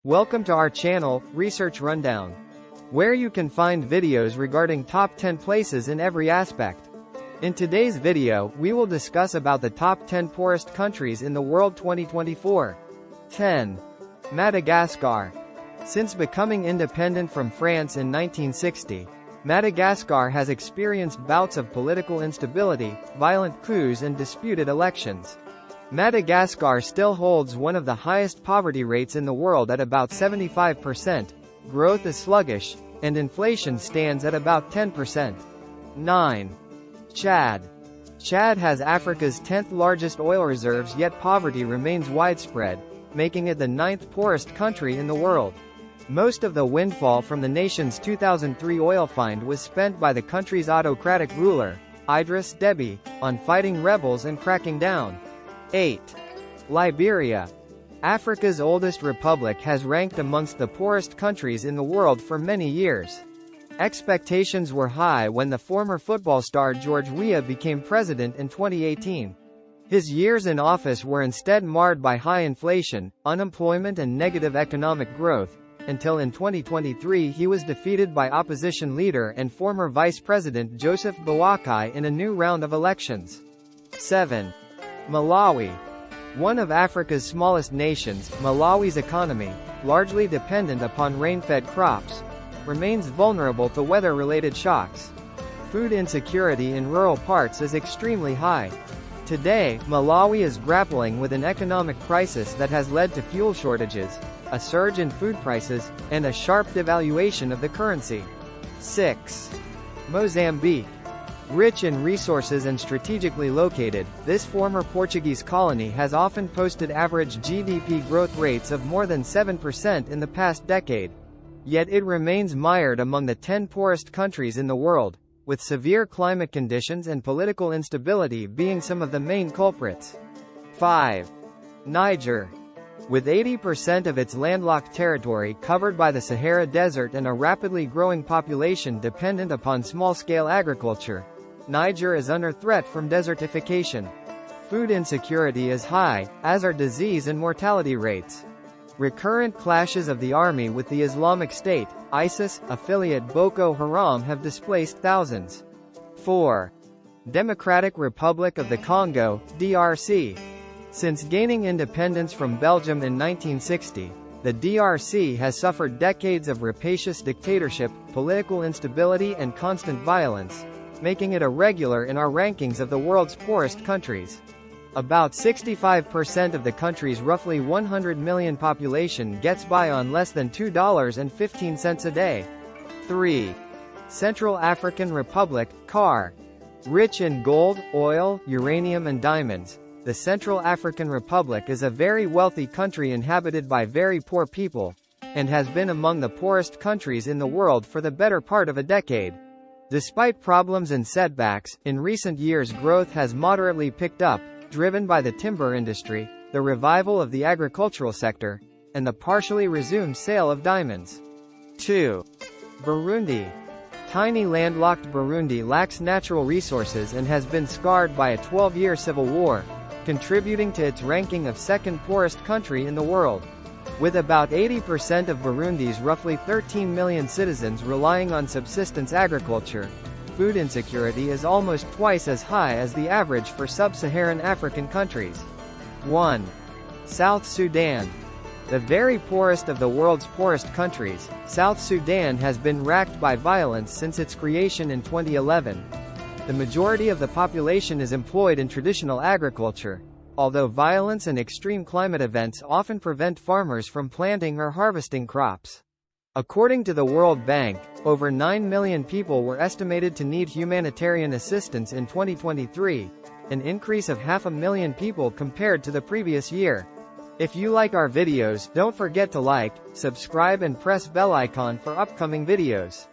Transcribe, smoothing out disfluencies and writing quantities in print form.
Welcome to our channel, Research Rundown, where you can find videos regarding top 10 places in every aspect. In today's video, we will discuss about the top 10 poorest countries in the world 2024. 10. Madagascar. Since becoming independent from France in 1960, Madagascar has experienced bouts of political instability, violent coups and disputed elections. Madagascar still holds one of the highest poverty rates in the world at about 75%, growth is sluggish, and inflation stands at about 10%. 9. Chad. Chad has Africa's 10th largest oil reserves, yet poverty remains widespread, making it the 9th poorest country in the world. Most of the windfall from the nation's 2003 oil find was spent by the country's autocratic ruler, Idris Deby, on fighting rebels and cracking down. 8. Liberia. Africa's oldest republic has ranked amongst the poorest countries in the world for many years. Expectations were high when the former football star George Weah became president in 2018. His years in office were instead marred by high inflation, unemployment and negative economic growth, until in 2023 he was defeated by opposition leader and former vice president Joseph Boakai in a new round of elections. 7. Malawi. One of Africa's smallest nations, Malawi's economy, largely dependent upon rain-fed crops, remains vulnerable to weather-related shocks. Food insecurity in rural parts is extremely high. Today, Malawi is grappling with an economic crisis that has led to fuel shortages, a surge in food prices, and a sharp devaluation of the currency. 6. Mozambique. Rich in resources and strategically located, this former Portuguese colony has often posted average GDP growth rates of more than 7% in the past decade. Yet it remains mired among the 10 poorest countries in the world, with severe climate conditions and political instability being some of the main culprits. 5. Niger. With 80% of its landlocked territory covered by the Sahara Desert and a rapidly growing population dependent upon small-scale agriculture, Niger is under threat from desertification. Food insecurity is high, as are disease and mortality rates. Recurrent clashes of the army with the Islamic State, ISIS, affiliate Boko Haram have displaced thousands. 4. Democratic Republic of the Congo, DRC. Since gaining independence from Belgium in 1960, the DRC has suffered decades of rapacious dictatorship, political instability and constant violence, making it a regular in our rankings of the world's poorest countries. About 65% of the country's roughly 100 million population gets by on less than $2.15 a day. 3. Central African Republic, CAR. Rich in gold, oil, uranium and diamonds, the Central African Republic is a very wealthy country inhabited by very poor people, and has been among the poorest countries in the world for the better part of a decade. Despite problems and setbacks, in recent years growth has moderately picked up, driven by the timber industry, the revival of the agricultural sector, and the partially resumed sale of diamonds. 2. Burundi. Tiny landlocked Burundi lacks natural resources and has been scarred by a 12-year civil war, contributing to its ranking of second poorest country in the world. With about 80% of Burundi's roughly 13 million citizens relying on subsistence agriculture, food insecurity is almost twice as high as the average for sub-Saharan African countries. 1. South Sudan. The very poorest of the world's poorest countries, South Sudan has been racked by violence since its creation in 2011. The majority of the population is employed in traditional agriculture, although violence and extreme climate events often prevent farmers from planting or harvesting crops. According to the World Bank, over 9 million people were estimated to need humanitarian assistance in 2023, an increase of 500,000 people compared to the previous year. If you like our videos, don't forget to like, subscribe and press bell icon for upcoming videos.